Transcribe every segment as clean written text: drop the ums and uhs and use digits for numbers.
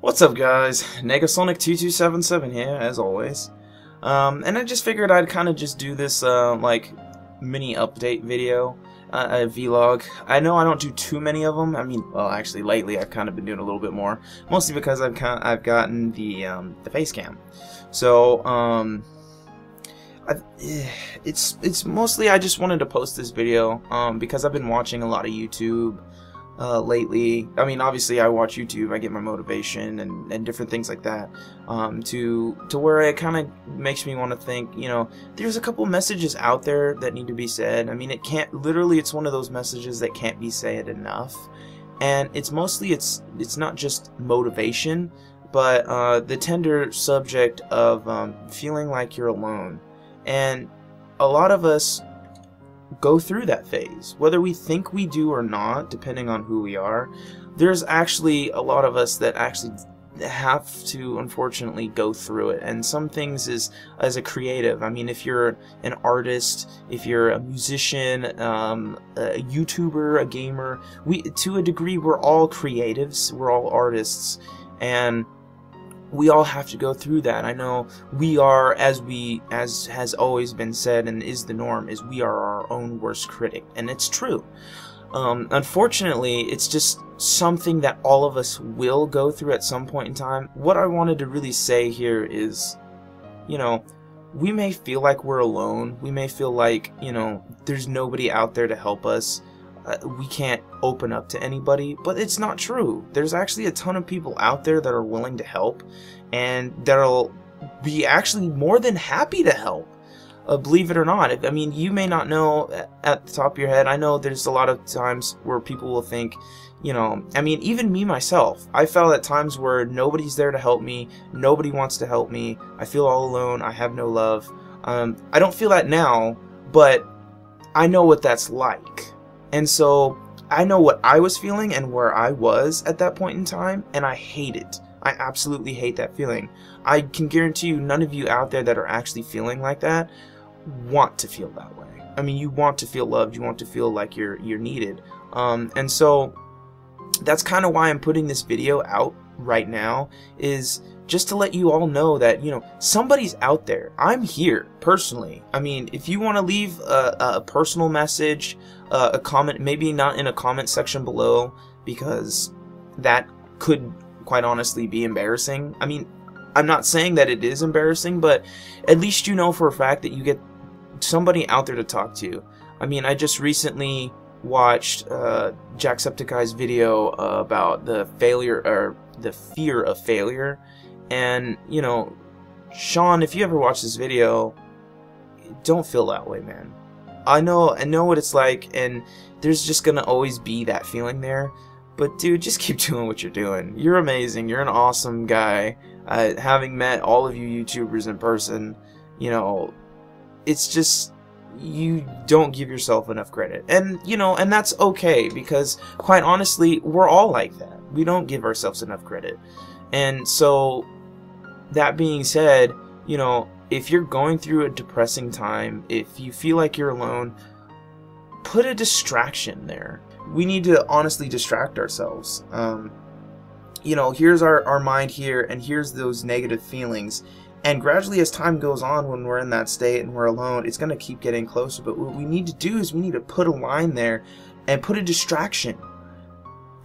What's up, guys? Negasonic2277 here, as always. And I just figured I'd kind of just do this, like, mini update video, a vlog. I know I don't do too many of them. I mean, well, actually, lately I've kind of been doing a little bit more, mostly because I've gotten the face cam. So, it's mostly I just wanted to post this video, because I've been watching a lot of YouTube. Lately. I mean, obviously I watch YouTube, I get my motivation and different things like that, to where it kind of makes me want to think, you know, there's a couple messages out there that need to be said. I mean, it's one of those messages that can't be said enough, and it's mostly, it's not just motivation, but the tender subject of feeling like you're alone. And a lot of us go through that phase, whether we think we do or not, depending on who we are. There's actually a lot of us that actually have to, unfortunately, go through it. And some things as a creative, I mean, if you're an artist, if you're a musician, a YouTuber, a gamer, to a degree, we're all creatives, we're all artists, and we all have to go through that. I know we are, as has always been said and is the norm, is we are our own worst critic, and it's true. Unfortunately, it's just something that all of us will go through at some point in time. What I wanted to really say here is, you know, we may feel like we're alone. We may feel like, you know, there's nobody out there to help us. We can't open up to anybody, but it's not true. There's actually a ton of people out there that are willing to help, and that'll be actually more than happy to help. Believe it or not. I mean, you may not know at the top of your head. I know there's a lot of times where people will think, you know, I mean, even me myself, I felt at times where nobody's there to help me, nobody wants to help me, I feel all alone, I have no love. I don't feel that now, but I know what that's like. And so I know what I was feeling and where I was at that point in time, and I hate it. I absolutely hate that feeling. I can guarantee you none of you out there that are actually feeling like that want to feel that way. I mean, you want to feel loved, you want to feel like you're needed. And so that's kind of why I'm putting this video out right now, is just to let you all know that, you know, somebody's out there. I'm here, personally. I mean, if you want to leave a personal message, a comment, maybe not in a comment section below, because that could, quite honestly, be embarrassing. I mean, I'm not saying that it is embarrassing, but at least you know for a fact that you get somebody out there to talk to. I mean, I just recently watched Jacksepticeye's video about the failure, or the fear of failure. And, you know, Sean, if you ever watch this video, don't feel that way, man. I know what it's like, and there's just gonna always be that feeling there. But dude, just keep doing what you're doing. You're amazing. You're an awesome guy. Having met all of you YouTubers in person, you know, it's just, you don't give yourself enough credit. And, you know, and that's okay, because quite honestly, we're all like that. We don't give ourselves enough credit. And so, that being said, you know, if you're going through a depressing time, if you feel like you're alone, put a distraction there. We need to honestly distract ourselves. You know, here's our mind here, and here's those negative feelings. And gradually, as time goes on, when we're in that state and we're alone, it's going to keep getting closer. But what we need to do is we need to put a line there and put a distraction.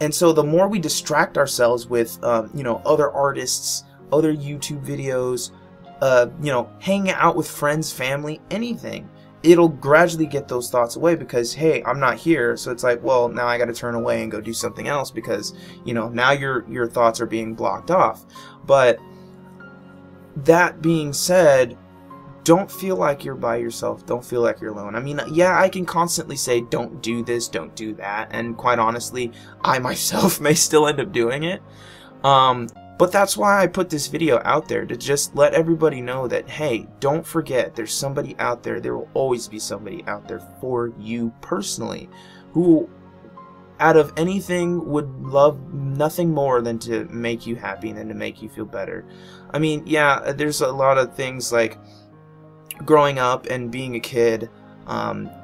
And so the more we distract ourselves with, you know, other artists, other YouTube videos, you know, hanging out with friends, family, anything, it'll gradually get those thoughts away, because, hey, I'm not here. So it's like, well, now I got to turn away and go do something else, because, you know, now your thoughts are being blocked off. But that being said, don't feel like you're by yourself. Don't feel like you're alone. I mean, yeah, I can constantly say, don't do this, don't do that. And quite honestly, I myself may still end up doing it. But that's why I put this video out there, to just let everybody know that, hey, don't forget, there's somebody out there. There will always be somebody out there for you personally, who, out of anything, would love nothing more than to make you happy and to make you feel better. I mean, yeah, there's a lot of things like growing up and being a kid.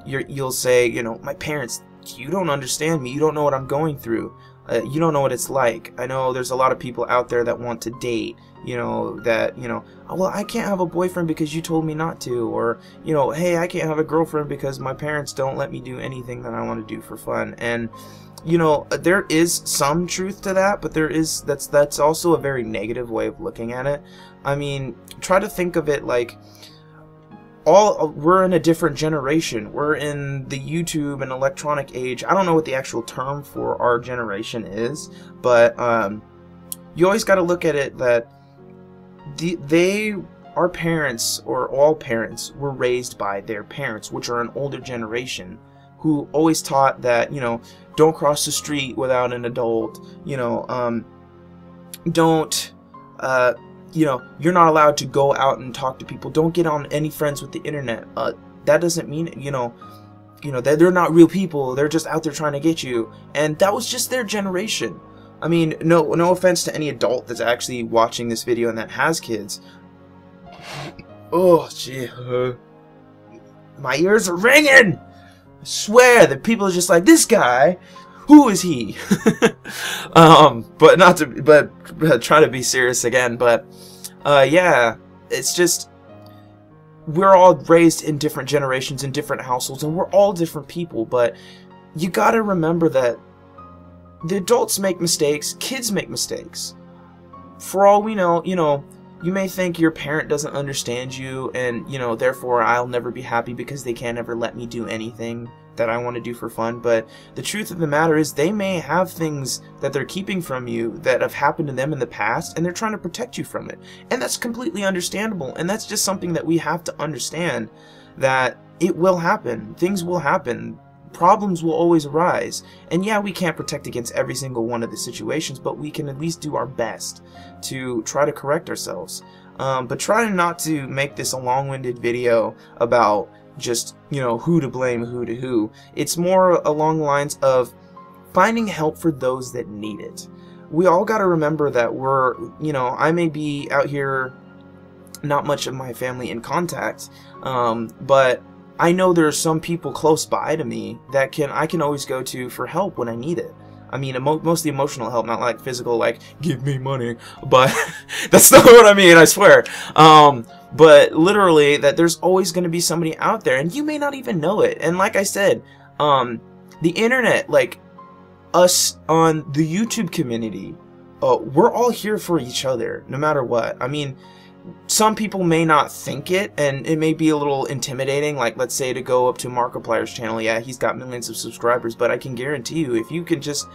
You'll say, you know, my parents, you don't understand me, you don't know what I'm going through. You don't know what it's like. I know there's a lot of people out there that want to date, you know, that, you know, well, I can't have a boyfriend because you told me not to, or, you know, hey, I can't have a girlfriend because my parents don't let me do anything that I want to do for fun. And, you know, there is some truth to that, but that's also a very negative way of looking at it. I mean, try to think of it like, we're in a different generation. We're in the YouTube and electronic age. I don't know what the actual term for our generation is, but you always got to look at it that our parents, or all parents, were raised by their parents, which are an older generation, who always taught that, you know, don't cross the street without an adult, you know, don't, you know, you're not allowed to go out and talk to people. Don't get on any friends with the internet. That doesn't mean, you know, that they're not real people. They're just out there trying to get you. And that was just their generation. I mean, no offense to any adult that's actually watching this video and that has kids. Oh, gee. My ears are ringing. I swear that people are just like, this guy, who is he? But not to, but try to be serious again. But yeah, it's just, we're all raised in different generations, in different households, and we're all different people. But you gotta remember that the adults make mistakes, kids make mistakes. For all we know, you know, you may think your parent doesn't understand you, and, you know, therefore I'll never be happy because they can't ever let me do anything that I want to do for fun. But the truth of the matter is, they may have things that they're keeping from you that have happened to them in the past, and they're trying to protect you from it. And that's completely understandable, and that's just something that we have to understand, that it will happen. Things will happen. Problems will always arise. And yeah, we can't protect against every single one of the situations, but we can at least do our best to try to correct ourselves. But try not to make this a long-winded video about just, you know, who to blame, who to who. It's more along the lines of finding help for those that need it. We all got to remember that we're, you know, I may be out here, not much of my family in contact, but I know there are some people close by to me that I can always go to for help when I need it. I mean, mostly emotional help, not like physical, like, give me money, but that's not what I mean, I swear. But literally, that there's always going to be somebody out there, and you may not even know it. And like I said, the internet, like us on the YouTube community, we're all here for each other, no matter what. I mean, some people may not think it, and it may be a little intimidating, like, let's say, to go up to Markiplier's channel. Yeah, he's got millions of subscribers, but I can guarantee you, if you can just,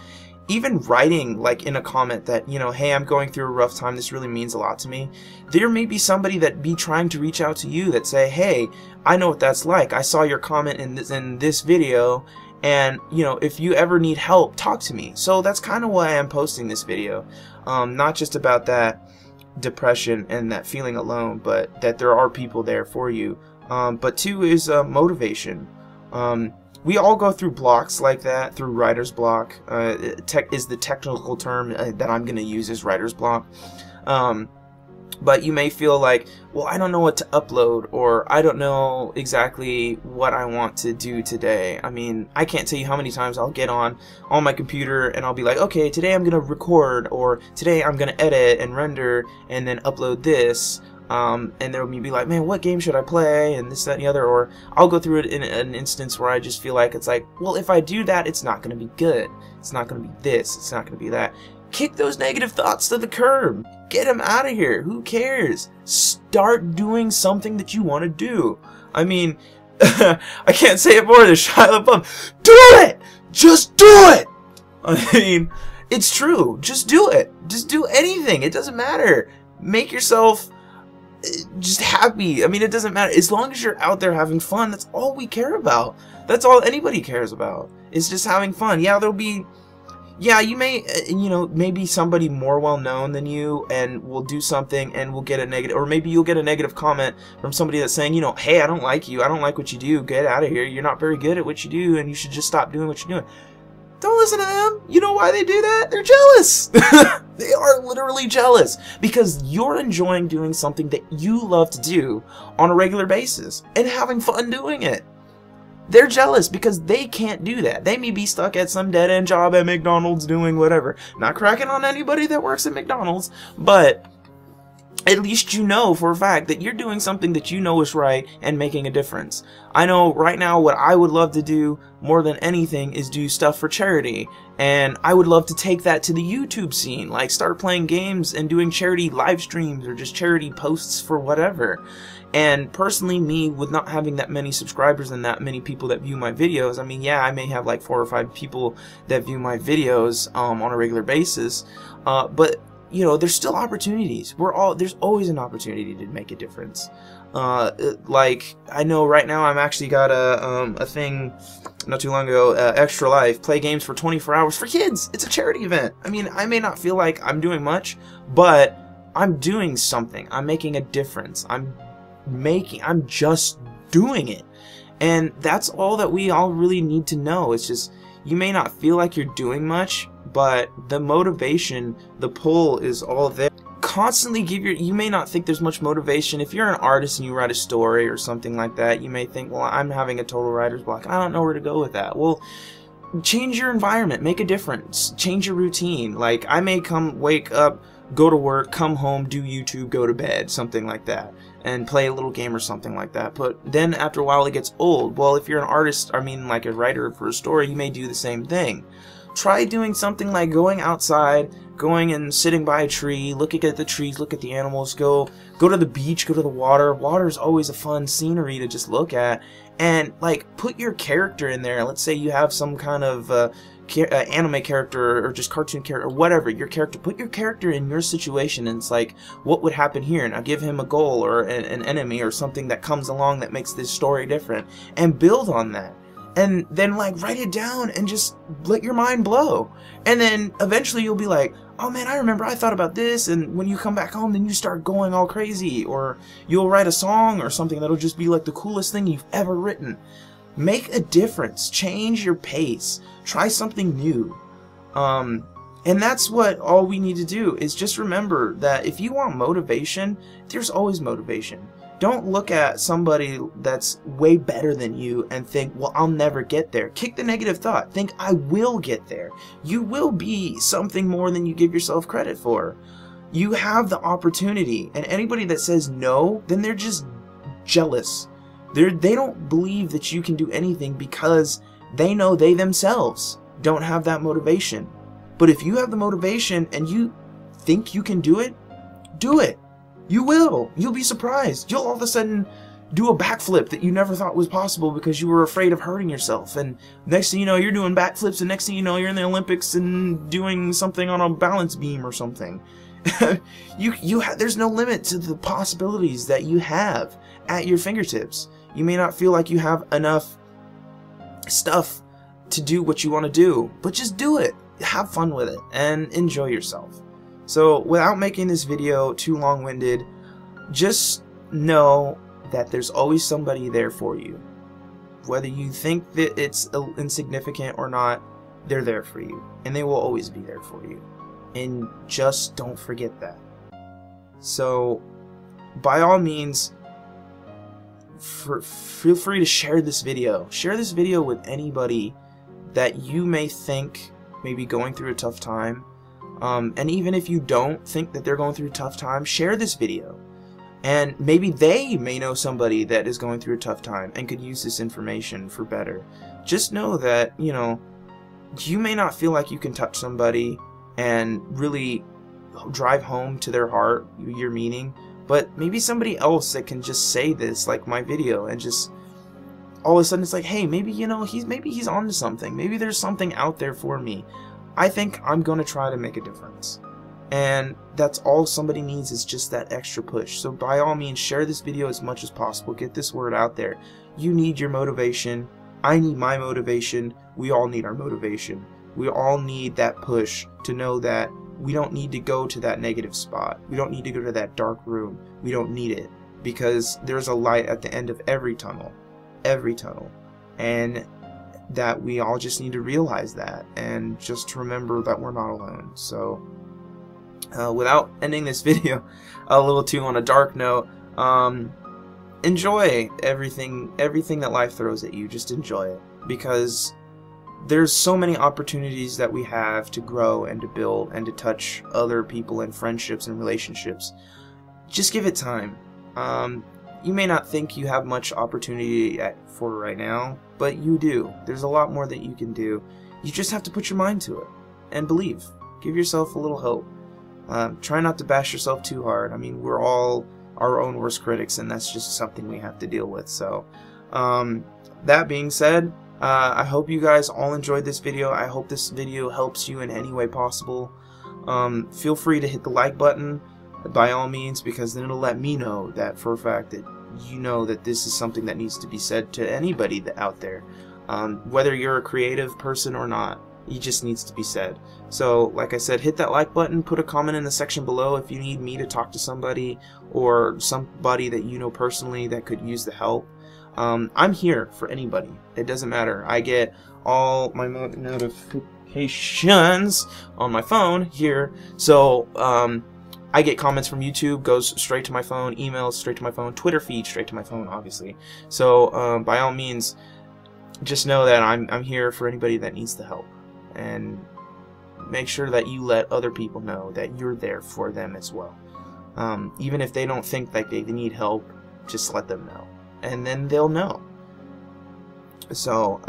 even writing, like, in a comment that, you know, hey, I'm going through a rough time, this really means a lot to me, there may be somebody that be trying to reach out to you that say, hey, I know what that's like, I saw your comment in this video, and, you know, if you ever need help, talk to me. So that's kind of why I'm posting this video. Not just about that depression and that feeling alone, but that there are people there for you. But two is motivation. We all go through blocks like that, through writer's block. Is the technical term that I'm going to use, is writer's block. But you may feel like, well, I don't know what to upload, or I don't know exactly what I want to do today. I mean, I can't tell you how many times I'll get on my computer and I'll be like, okay, today I'm going to record, or today I'm going to edit and render and then upload this. And there will be like, man, what game should I play, and this, that, and the other. Or I'll go through it in an instance where I just feel like, it's like, well, if I do that, it's not going to be good. It's not going to be this. It's not going to be that. Kick those negative thoughts to the curb. Get them out of here. Who cares? Start doing something that you want to do. I mean, I can't say it more than Shia LaBeouf. Do it! Just do it! I mean, it's true. Just do it. Just do anything. It doesn't matter. Make yourself just happy. I mean, it doesn't matter. As long as you're out there having fun, that's all we care about. That's all anybody cares about. It's just having fun. Yeah, there'll be... Yeah, you may, you know, maybe somebody more well-known than you and will do something and will get a negative, or maybe you'll get a negative comment from somebody that's saying, you know, hey, I don't like you, I don't like what you do, get out of here, you're not very good at what you do, and you should just stop doing what you're doing. Don't listen to them. You know why they do that? They're jealous. They are literally jealous because you're enjoying doing something that you love to do on a regular basis and having fun doing it. They're jealous because they can't do that. They may be stuck at some dead-end job at McDonald's doing whatever. Not cracking on anybody that works at McDonald's, but at least you know for a fact that you're doing something that you know is right and making a difference. I know right now what I would love to do more than anything is do stuff for charity, and I would love to take that to the YouTube scene, like start playing games and doing charity live streams or just charity posts for whatever. And personally, me, with not having that many subscribers and that many people that view my videos, I mean, yeah, I may have like 4 or 5 people that view my videos on a regular basis, but you know, there's still opportunities. There's always an opportunity to make a difference. Like, I know right now I'm actually got a thing not too long ago, Extra Life, play games for 24 hours for kids. It's a charity event. I mean, I may not feel like I'm doing much, but I'm doing something. I'm making a difference. I'm just doing it. And that's all that we all really need to know. It's just, you may not feel like you're doing much, but the motivation, the pull is all there. Constantly you may not think there's much motivation. If you're an artist and you write a story or something like that, you may think, well, I'm having a total writer's block. I don't know where to go with that. Well, change your environment, make a difference, change your routine. Like, I may wake up, go to work, come home, do YouTube, go to bed, something like that, and play a little game or something like that. But then after a while it gets old. Well, if you're an artist, I mean like a writer for a story, you may do the same thing. Try doing something like going outside, going and sitting by a tree, looking at the trees, look at the animals, go to the beach, go to the water. Water is always a fun scenery to just look at, and like put your character in there. Let's say you have some kind of anime character or just cartoon character or whatever, your character, put your character in your situation, and it's like, what would happen here? Now give him a goal or an enemy or something that comes along that makes this story different, and build on that. And then like write it down and just let your mind blow. And then eventually you'll be like, oh man, I remember I thought about this. And when you come back home, then you start going all crazy. Or you'll write a song or something that'll just be like the coolest thing you've ever written. Make a difference. Change your pace. Try something new. And that's what all we need to do, is just remember that if you want motivation, there's always motivation. Don't look at somebody that's way better than you and think, well, I'll never get there. Kick the negative thought. Think, I will get there. You will be something more than you give yourself credit for. You have the opportunity, and anybody that says no, then they're just jealous. They don't believe that you can do anything because they know they themselves don't have that motivation. But if you have the motivation and you think you can do it, do it. You will. You'll be surprised. You'll all of a sudden do a backflip that you never thought was possible because you were afraid of hurting yourself. And next thing you know, you're doing backflips, and next thing you know, you're in the Olympics and doing something on a balance beam or something. There's no limit to the possibilities that you have at your fingertips. You may not feel like you have enough stuff to do what you want to do, but just do it. Have fun with it and enjoy yourself. So without making this video too long-winded, just know that there's always somebody there for you. Whether you think that it's insignificant or not, they're there for you, and they will always be there for you. And just don't forget that. So by all means, feel free to share this video. Share this video with anybody that you may think may be going through a tough time. And even if you don't think that they're going through a tough time, share this video. And maybe they may know somebody that is going through a tough time and could use this information for better. Just know that, you know, you may not feel like you can touch somebody and really drive home to their heart your meaning, but maybe somebody else that can just say this, like my video, and just all of a sudden it's like, hey, maybe, you know, maybe he's onto something. Maybe there's something out there for me. I think I'm going to try to make a difference. And that's all somebody needs, is just that extra push. So by all means, share this video as much as possible. Get this word out there. You need your motivation. I need my motivation. We all need our motivation. We all need that push to know that we don't need to go to that negative spot. We don't need to go to that dark room. We don't need it, because there's a light at the end of every tunnel. Every tunnel. And that we all just need to realize that, and just remember that we're not alone. So without ending this video a little too on a dark note, enjoy everything that life throws at you. Just enjoy it, because there's so many opportunities that we have to grow and to build and to touch other people and friendships and relationships. Just give it time. You may not think you have much opportunity for right now, but you do. There's a lot more that you can do. You just have to put your mind to it and believe. Give yourself a little hope. Try not to bash yourself too hard. I mean, we're all our own worst critics, and that's just something we have to deal with. So, that being said, I hope you guys all enjoyed this video. I hope this video helps you in any way possible. Feel free to hit the like button by all means, because then it'll let me know that for a fact that you know that this is something that needs to be said to anybody out there. Whether you're a creative person or not, it just needs to be said. So, like I said, hit that like button, put a comment in the section below if you need me to talk to somebody or somebody that you know personally that could use the help. I'm here for anybody. It doesn't matter. I get all my notifications on my phone here, so I get comments from YouTube, goes straight to my phone, emails straight to my phone, Twitter feed straight to my phone, obviously. So by all means, just know that I'm here for anybody that needs the help, and make sure that you let other people know that you're there for them as well. Even if they don't think that they need help, just let them know, and then they'll know. So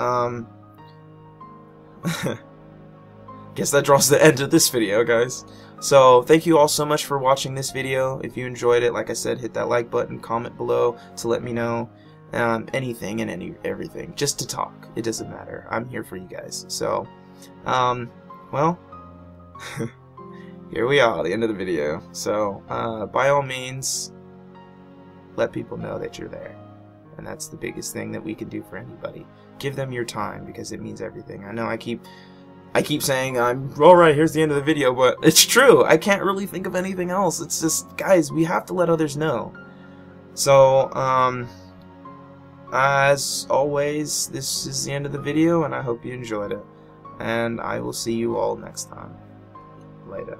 guess that draws the end of this video, guys. So thank you all so much for watching this video. If you enjoyed it, like I said, hit that like button, comment below to let me know anything and everything, just to talk. It doesn't matter. I'm here for you guys. So well, here we are, the end of the video. So by all means, let people know that you're there, and that's the biggest thing that we can do for anybody. Give them your time, because it means everything. I know I keep saying I'm alright, here's the end of the video, but it's true. I can't really think of anything else. It's just, guys, we have to let others know. So as always, this is the end of the video, and I hope you enjoyed it, and I will see you all next time. Later.